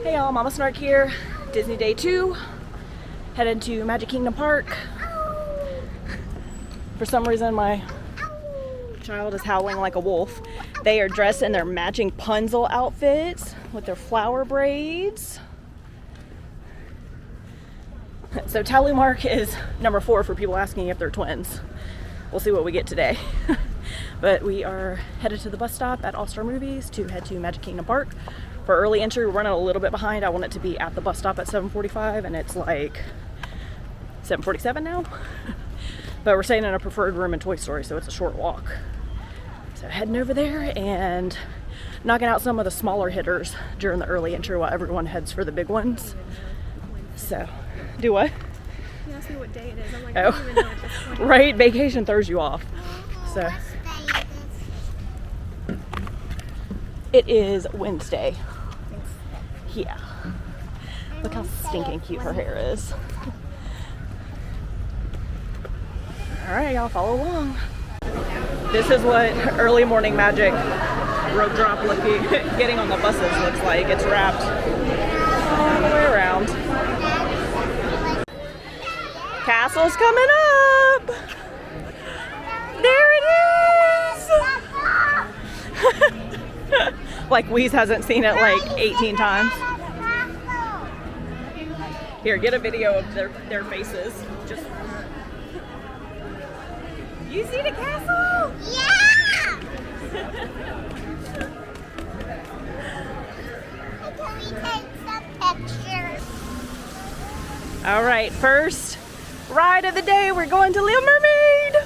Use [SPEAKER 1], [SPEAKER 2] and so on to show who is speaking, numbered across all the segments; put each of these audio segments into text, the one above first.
[SPEAKER 1] Hey y'all, Mama Snark here. Disney Day 2. Headed to Magic Kingdom Park. For some reason my child is howling like a wolf. They are dressed in their matching Punzel outfits with their flower braids. So tally mark is number 4 for people asking if they're twins. We'll see what we get today. But we are headed to the bus stop at All Star Movies to head to Magic Kingdom Park. For early entry, we're running a little bit behind. I want it to be at the bus stop at 7:45 and it's like 7:47 now. But we're staying in a preferred room in Toy Story, so it's a short walk. So heading over there and knocking out some of the smaller hitters during the early entry while everyone heads for the big ones. So, do what?
[SPEAKER 2] You asked me what day it is. I'm like, I don't even know at this point.
[SPEAKER 1] Right? Vacation throws you off. So, it is Wednesday. Yeah. Look how stinking cute her hair is. Alright, y'all, follow along. This is what early morning magic rope drop looking getting on the buses looks like. It's wrapped all the way around. Castle's coming up! There it is! Like Wheeze hasn't seen it like 18 times. Here, get a video of their faces. Just. You see the castle?
[SPEAKER 3] Yeah! Can we take some pictures?
[SPEAKER 1] All right, first ride of the day, we're going to Little Mermaid.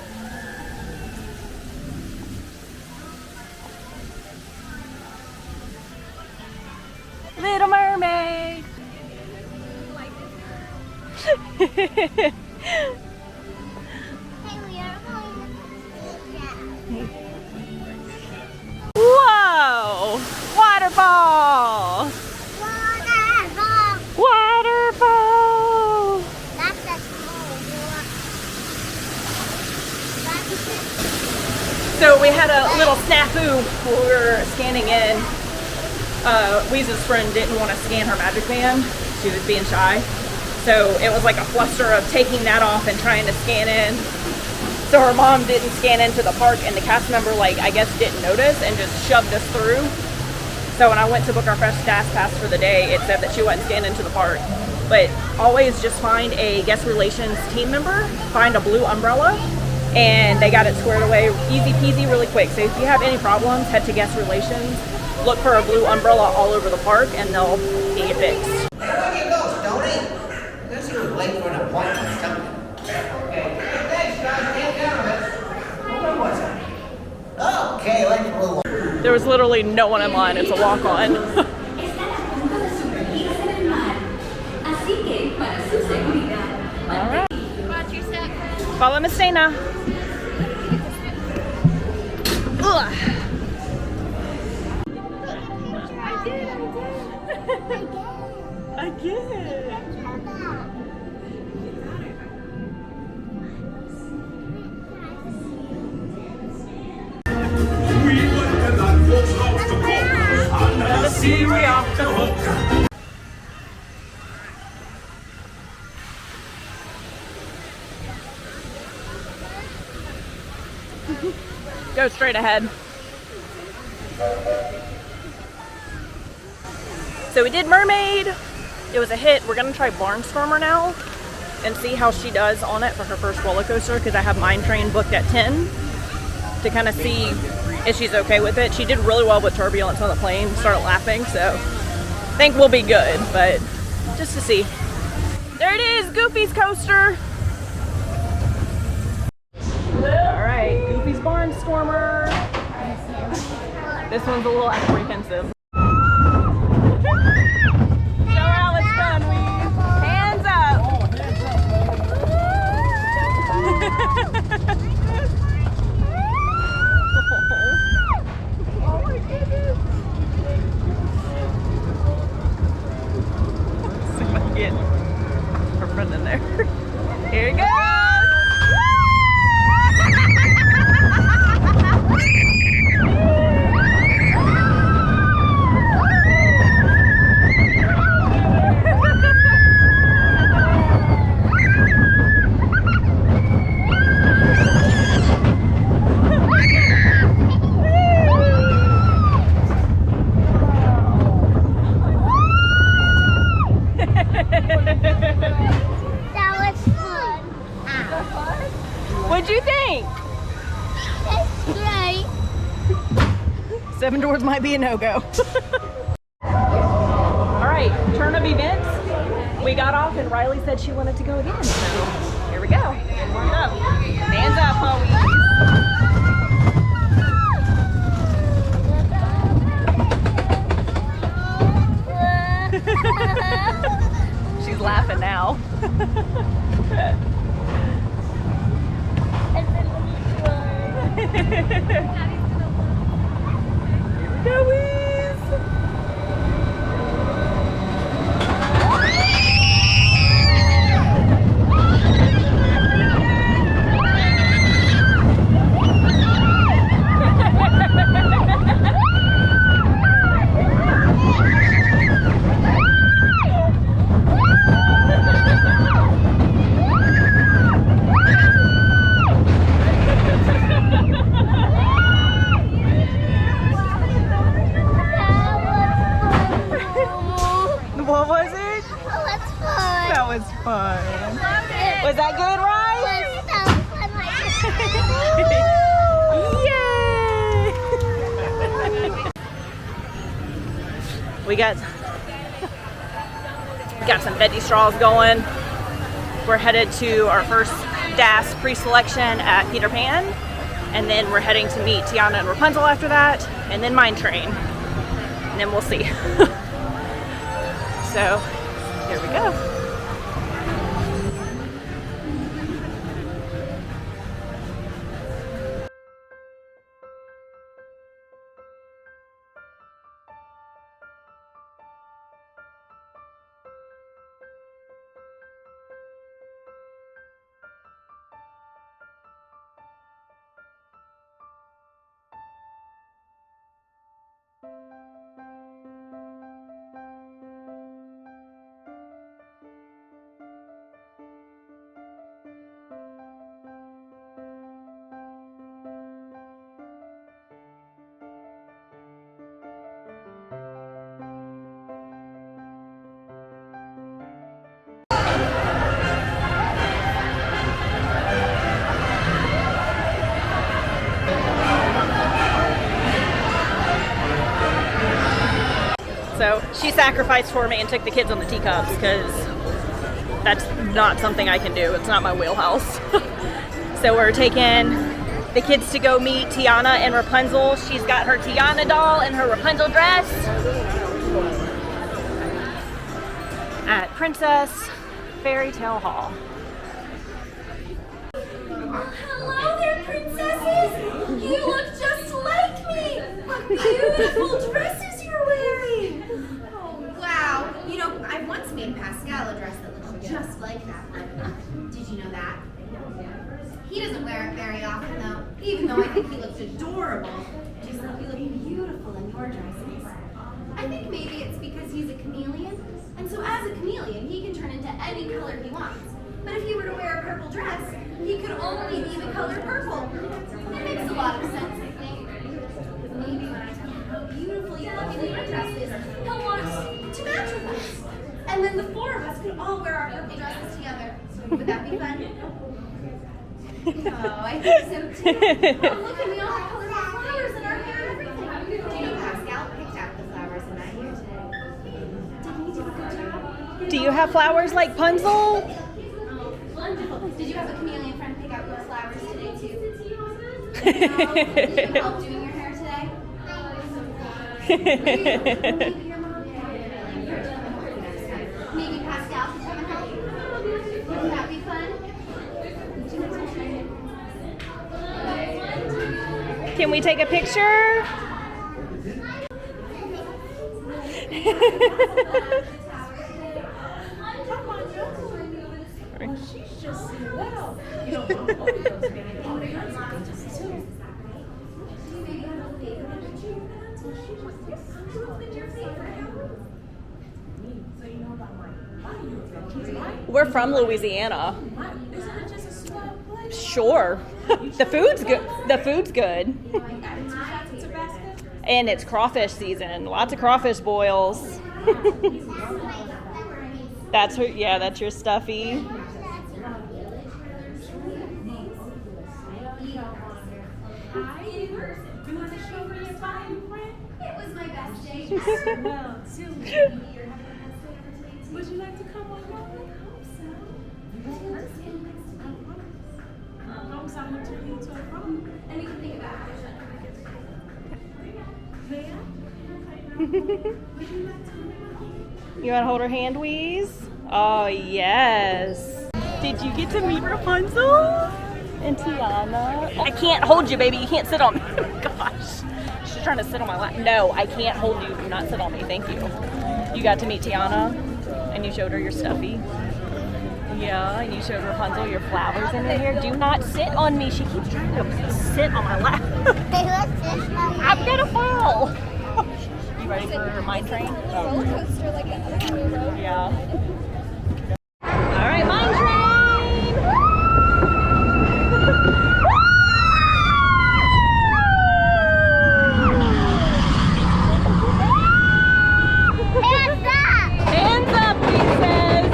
[SPEAKER 1] Little Mermaid. Whoa! Waterfall!
[SPEAKER 3] Waterfall!
[SPEAKER 1] Waterfall!
[SPEAKER 3] That's a cool one.
[SPEAKER 1] So we had a little snafu when we were scanning in. Weeze's friend didn't want to scan her magic band. She was being shy. So it was like a fluster of taking that off and trying to scan in. So her mom didn't scan into the park and the cast member, like, I guess didn't notice and just shoved us through. So when I went to book our fast pass for the day, it said that she wasn't scanned into the park. But always just find a guest relations team member, find a blue umbrella, and they got it squared away easy peasy really quick. So if you have any problems, head to guest relations, look for a blue umbrella all over the park and they'll get you fixed.
[SPEAKER 4] Hey, look at those, Tony. This was late for an appointment or something. Okay. Thanks, guys. Get down a bit. What was it? Okay, let's move on.
[SPEAKER 1] There was literally no one in line. It's a walk-on. All right. Follow Miss Dana. Ugh. I did. Go straight ahead. So we did Mermaid. It was a hit. We're gonna try Barnstormer now and see how she does on it for her first roller coaster because I have Mine Train booked at 10 to kind of see if she's okay with it. She did really well with turbulence on the plane, started laughing, so I think we'll be good, but just to see. There it is, Goofy's coaster. All right, Goofy's Barnstormer. This one's a little apprehensive. Get her friend in there. Here he goes! you think?
[SPEAKER 3] That's great.
[SPEAKER 1] 7 doors might be a no-go. All right, turn of events. We got off and Riley said she wanted to go again, so here we go. Hands up, Chloe. She's laughing now. Here we go, What was it?
[SPEAKER 3] Oh, that's fun.
[SPEAKER 1] That was fun. Was that good, Ryan? Yay! We got some veggie straws going. We're headed to our first DAS pre-selection at Peter Pan, and then we're heading to meet Tiana and Rapunzel after that, and then Mine Train, and then we'll see. So, here we go. So she sacrificed for me and took the kids on the teacups because that's not something I can do. It's not my wheelhouse. So we're taking the kids to go meet Tiana and Rapunzel. She's got her Tiana doll and her Rapunzel dress at Princess Fairy Tale Hall.
[SPEAKER 5] Hello there, princesses! You look just like me! What beautiful dresses you're wearing! Oh, wow. You know, I once made Pascal a dress that looked just like that one. Did you know that? He doesn't wear it very often, though, even though I think he looks adorable. Just like you look beautiful in your dresses. I think maybe it's because he's a chameleon, and so as a chameleon, he can turn into any color he wants. But if he were to wear a purple dress, he could only be the color purple. It makes a lot of sense, I think. Maybe when I tell him how beautiful you look in your dresses, he'll want to match with us. And then the 4 of us could all wear our purple dresses together. Would that be fun? Oh, I think so too. Oh, look, and we all have colorful flowers in our hair and everything. Do you know Pascal picked out the flowers in my hair today? Didn't he do a good job?
[SPEAKER 1] Do you have flowers like Punzel?
[SPEAKER 5] Wonderful. Did you have a chameleon friend pick out your flowers today too? Did you help doing your hair today? Maybe your mom can encourage them to help you next time. Maybe Pascal can come and help you. Wouldn't that be fun?
[SPEAKER 1] Can we take a picture?
[SPEAKER 5] She's just well. You know,
[SPEAKER 1] We're from Louisiana. Sure. The food's good. The food's good. And it's crawfish season. Lots of crawfish boils. That's her, yeah, that's your stuffy.
[SPEAKER 2] Would you like to come on home?
[SPEAKER 1] You want to hold her hand, Wheeze? Oh, yes. Did you get to meet Rapunzel? And Tiana? I can't hold you, baby. You can't sit on me. Oh, gosh. She's trying to sit on my lap. No, I can't hold you. Do not sit on me. Thank you. You got to meet Tiana, and you showed her your stuffy. Yeah, and you showed Rapunzel your flowers in her hair. Do not sit on me. She keeps trying to sit on my lap. I'm gonna fall. You ready for mine train?
[SPEAKER 2] Rollercoaster like that other one we rode.
[SPEAKER 1] Yeah. All right, mine train. Hands up, he says.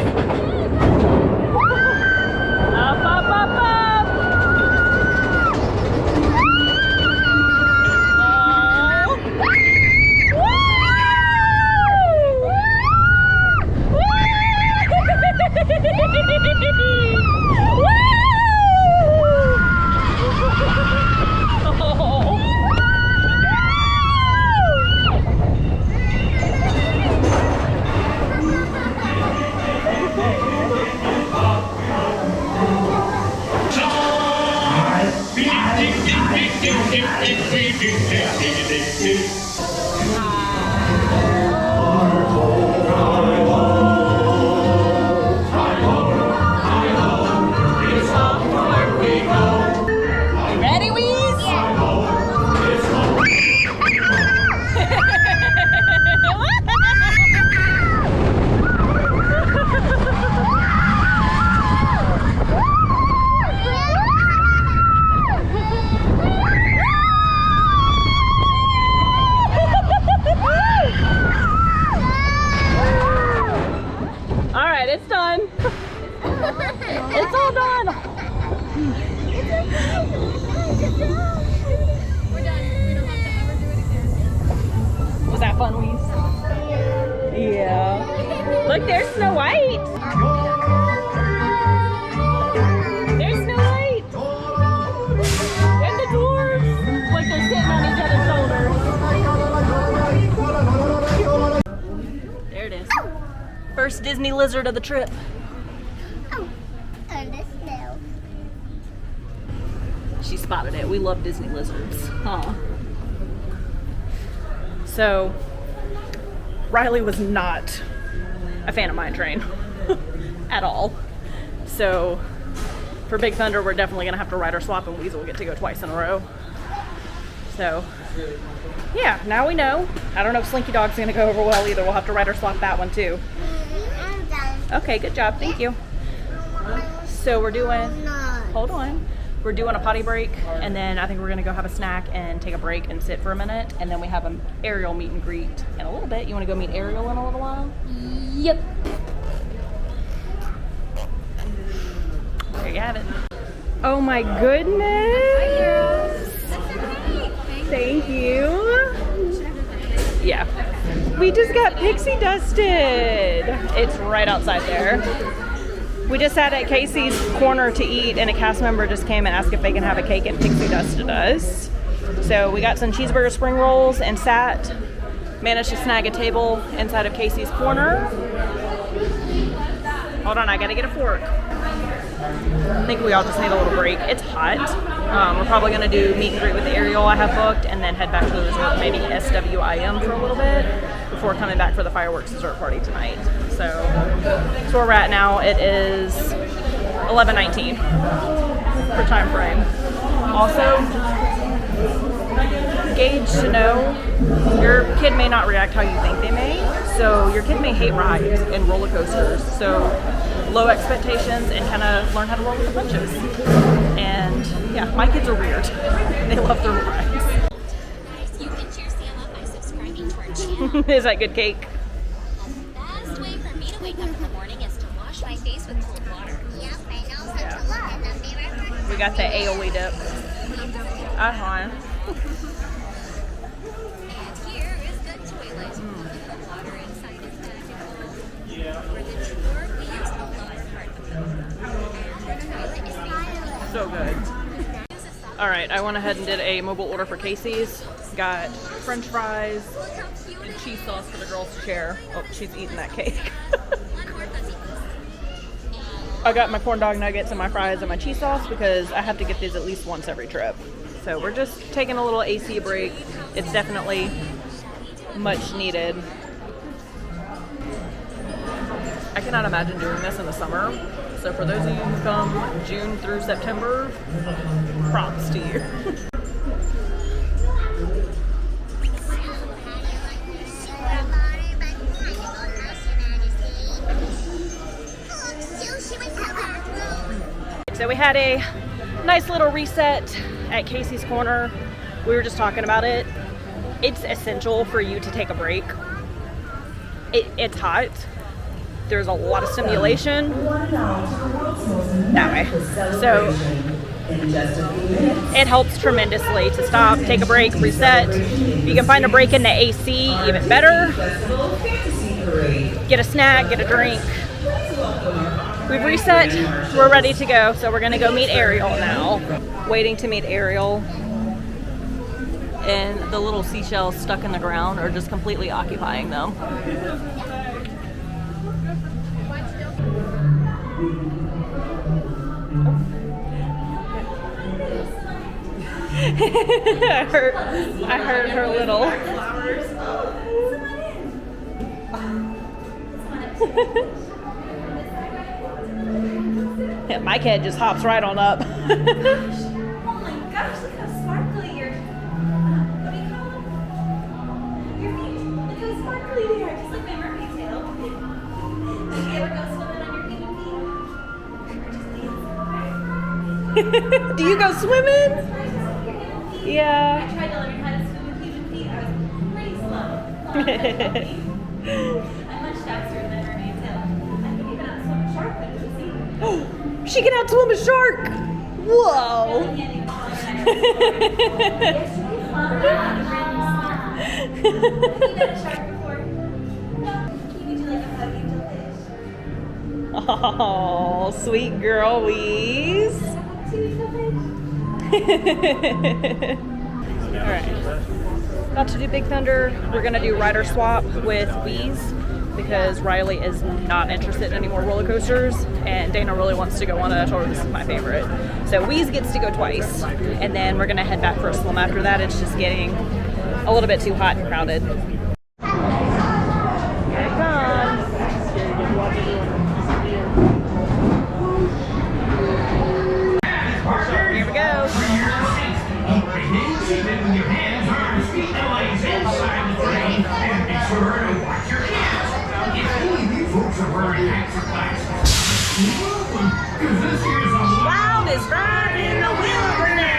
[SPEAKER 1] Up, up, up, up. Ready, Weeze? All right, it's done. It's all done.
[SPEAKER 2] We're done. We don't have to ever do it again.
[SPEAKER 1] Was that fun, Weeze? Yeah. Look, there's Snow White. There's Snow White. And the dwarves. Like they're sitting on each other's shoulders. There it is. First Disney lizard of the trip. She spotted it. We love Disney lizards. Huh. So, Riley was not a fan of Mine Train at all. So, for Big Thunder, we're definitely gonna have to rider swap, and Weasel will get to go twice in a row. So, yeah, now we know. I don't know if Slinky Dog's gonna go over well either. We'll have to rider swap that one too.
[SPEAKER 3] I'm done.
[SPEAKER 1] Okay, good job. Thank you. So we're doing, hold on. We're doing a potty break, and then I think we're gonna go have a snack and take a break and sit for a minute, and then we have an Ariel meet and greet in a little bit. You wanna go meet Ariel in a little while?
[SPEAKER 3] Yep.
[SPEAKER 1] There you have it. Oh my goodness. Thank you. Yeah. We just got pixie dusted. It's right outside there. We just sat at Casey's corner to eat, and a cast member just came and asked if they can have a cake and pixie dusted us. So we got some cheeseburger spring rolls and sat, managed to snag a table inside of Casey's corner. Hold on, I gotta get a fork. I think we all just need a little break. It's hot. We're probably gonna do meet and greet with Ariel I have booked, and then head back to the resort, maybe SWIM for a little bit before coming back for the fireworks dessert party tonight. So that's where we're at now. It is 11:19 for time frame. Also, gauge to know your kid may not react how you think they may. So your kid may hate rides and roller coasters. So low expectations and kind of learn how to roll with the punches. And yeah, my kids are weird. They love their rides.
[SPEAKER 5] You can cheer Sam up by subscribing to our channel.
[SPEAKER 1] Is that good cake?
[SPEAKER 5] The best way for me to wake up in the morning is to wash my face with cold water.
[SPEAKER 3] Yep, I know such a lot. And the favorite
[SPEAKER 1] We got the aioli dip.
[SPEAKER 5] And here is the toilet.
[SPEAKER 1] So good. All right, I went ahead and did a mobile order for Casey's. Got French fries and cheese sauce for the girls to share. Oh, she's eating that cake. I got my corn dog nuggets and my fries and my cheese sauce because I have to get these at least once every trip. So we're just taking a little AC break. It's definitely much needed. I cannot imagine doing this in the summer. So for those of you who come June through September, props to you. So we had a nice little reset at Casey's Corner. We were just talking about it. It's essential for you to take a break. It's hot. There's a lot of stimulation that way. So it helps tremendously to stop, take a break, reset. If you can find a break in the AC, even better. Get a snack, get a drink. We've reset, we're ready to go. So we're gonna go meet Ariel now. Waiting to meet Ariel. And the little seashells stuck in the ground are just completely occupying them. I heard her little. Yeah, my kid just hops right on up.
[SPEAKER 5] Oh my gosh, look how sparkly your what do you call them? Your feet. Look how sparkly they are, just like my mermaid tail. Did you ever go swimming on your human feet? Or just dance?
[SPEAKER 1] Do you go swimming? Yeah.
[SPEAKER 5] I tried to learn how to swim with human feet. I was pretty slow. I'm much faster than mermaid tail. I can even outswim a shark, but did you see?
[SPEAKER 1] She can outswim a shark. Whoa. Oh, sweet girl, Wheeze. Alright. About to do Big Thunder. We're gonna do rider swap with Wheeze because Riley is not interested in any more roller coasters and Dana really wants to go on it. I told her this is my favorite. So Wheeze gets to go twice and then we're gonna head back for a swim after that. It's just getting a little bit too hot and crowded. Here it comes. Here we go. Wildest ride in the wilderness.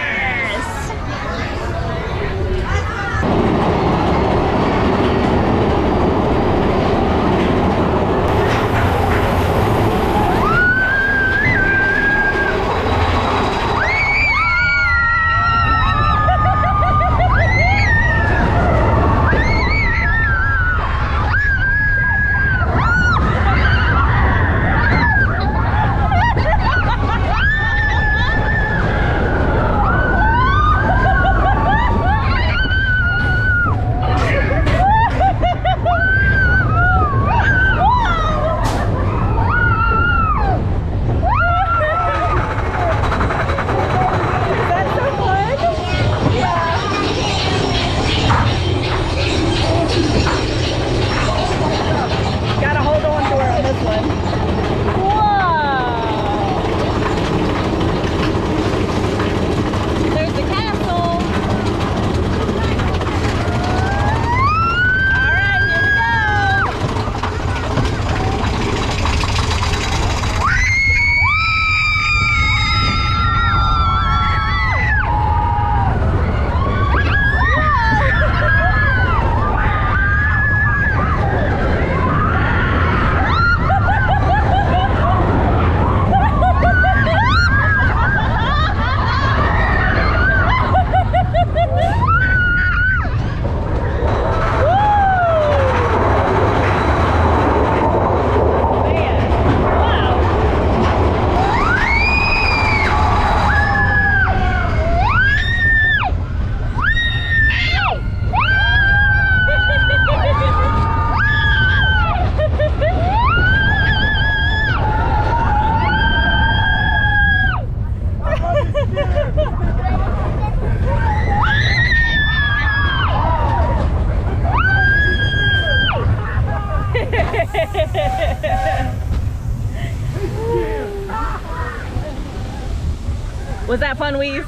[SPEAKER 1] Was that fun, Weave?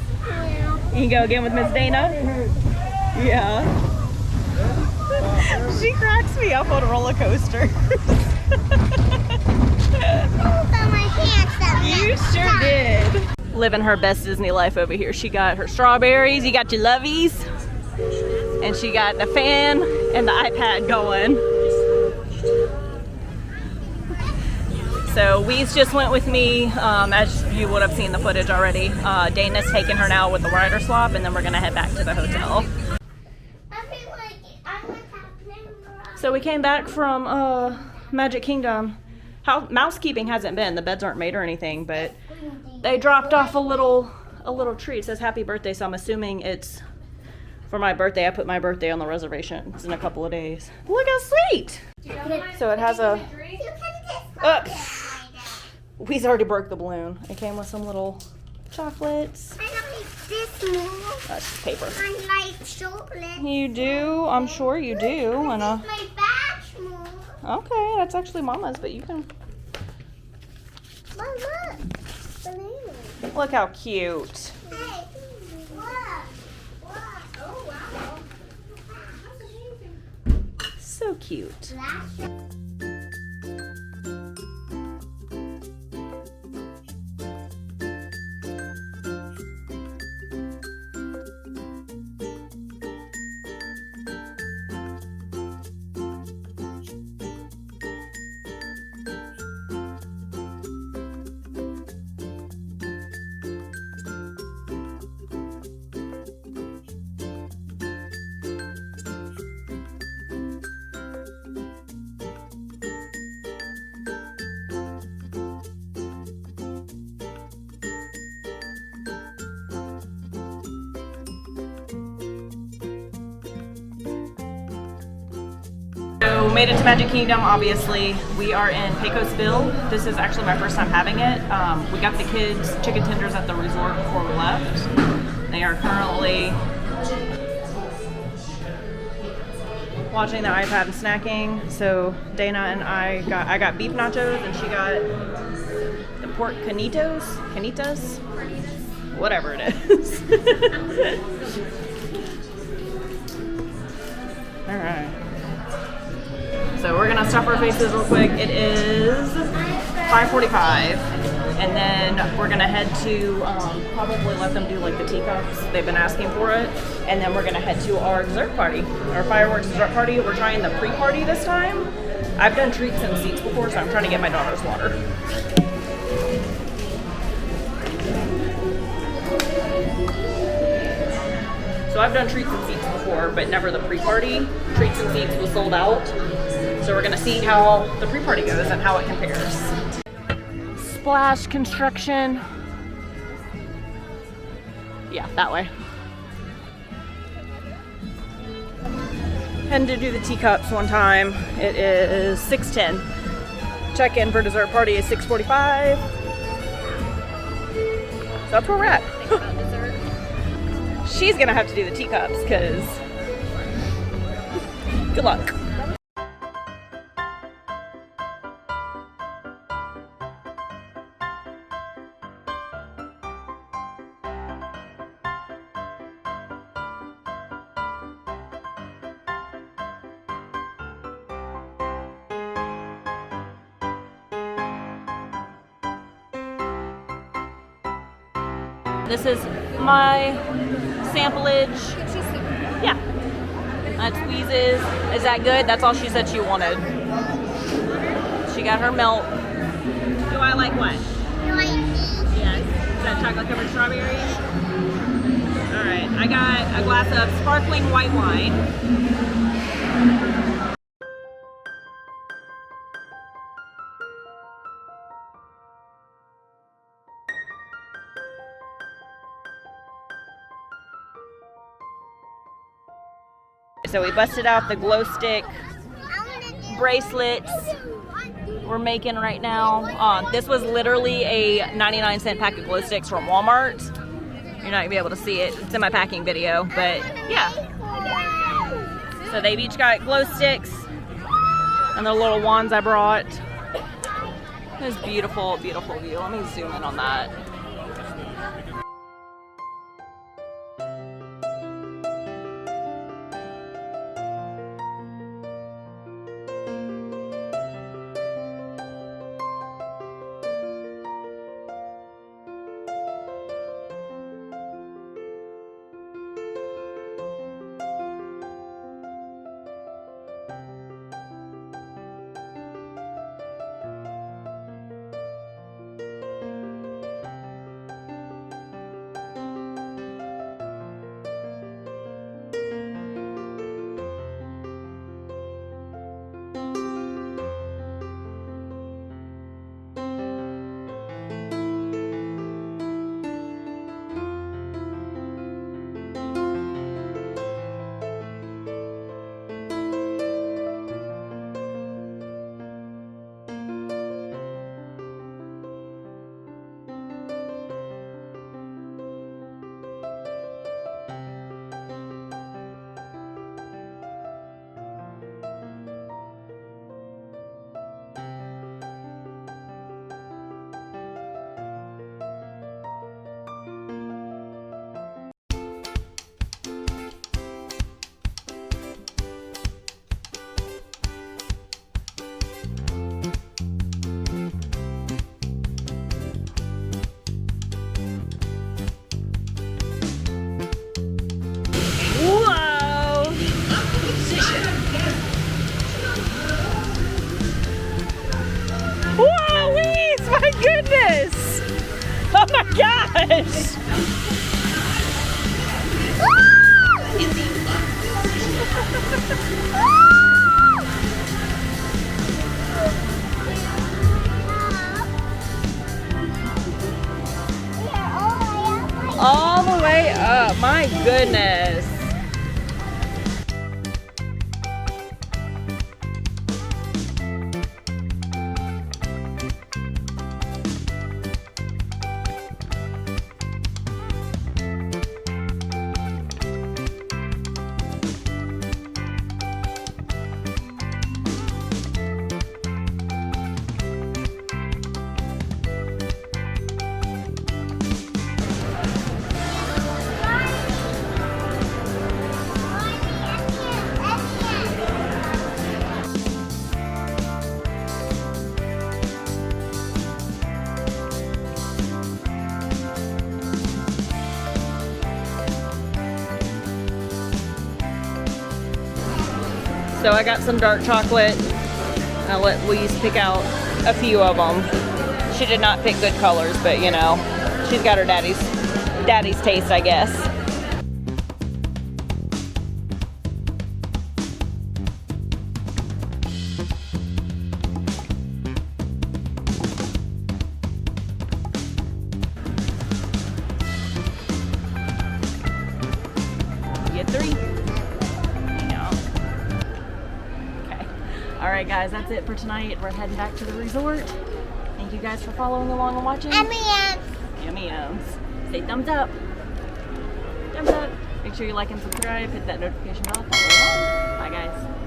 [SPEAKER 1] You can go again with Miss Dana? Yeah. She cracks me up on a roller coaster. You sure did. Living her best Disney life over here. She got her strawberries, you got your lovies, and she got the fan and the iPad going. So Weeze just went with me, as you would have seen the footage already. Dana's taking her now with the rider swap, and then we're gonna head back to the hotel. So we came back from Magic Kingdom. Mousekeeping hasn't been. The beds aren't made or anything, but they dropped off a little treat. It says happy birthday, so I'm assuming it's for my birthday. I put my birthday on the reservation. It's in a couple of days. Look how sweet! So it has a... We's already broke the balloon. It came with some little chocolates.
[SPEAKER 3] I like this more.
[SPEAKER 1] That's just paper.
[SPEAKER 3] I like chocolate.
[SPEAKER 1] You do? I'm sure you do. And
[SPEAKER 3] My batch more.
[SPEAKER 1] okay, that's actually Mama's, but you can...
[SPEAKER 3] Mom, look. Balloon.
[SPEAKER 1] Look how cute.
[SPEAKER 3] Hey, look.
[SPEAKER 2] Oh, wow.
[SPEAKER 1] So cute. So made it to Magic Kingdom, obviously. We are in Pecos Bill. This is actually my first time having it. We got the kids chicken tenders at the resort before we left. They are currently watching the iPad and snacking. So Dana and I got beef nachos and she got the pork canitas, whatever it is. All right. So we're gonna stuff our faces real quick. It is 5:45, and then we're gonna head to probably let them do like the teacups. They've been asking for it, and then we're gonna head to our dessert party, our fireworks dessert party. We're trying the pre-party this time. I've done treats and seats before, so I'm trying to get my daughter's water. So I've done treats and seats before, but never the pre-party. Treats and seats was sold out. So we're gonna see how the pre-party goes and how it compares. Splash construction. Yeah, that way. Heading to do the teacups one time. It is 6:10. Check-in for dessert party is 6:45. So that's where we're at. She's gonna have to do the teacups because good luck. This is my samplage. Yeah. That's Weeze's. Is that good? That's all she said she wanted. She got her milk. Do I like what? Yes. Is that chocolate covered strawberries? Alright. I got a glass of sparkling white wine. So we busted out the glow stick bracelets we're making right now. This was literally a 99-cent pack of glow sticks from Walmart. You're not gonna be able to see it. It's in my packing video, but yeah. So they've each got glow sticks. And the little wands I brought. This beautiful, beautiful view. Let me zoom in on that. My goodness! Oh my gosh! All the way up, my goodness. So I got some dark chocolate. I'll let Louise pick out a few of them. She did not pick good colors, but you know, she's got her daddy's taste, I guess. You get 3? Alright guys, that's it for tonight. We're heading back to the resort. Thank you guys for following along and watching. Yummy yums. Say thumbs up. Thumbs up. Make sure you like and subscribe. Hit that notification bell. Follow along. Bye guys.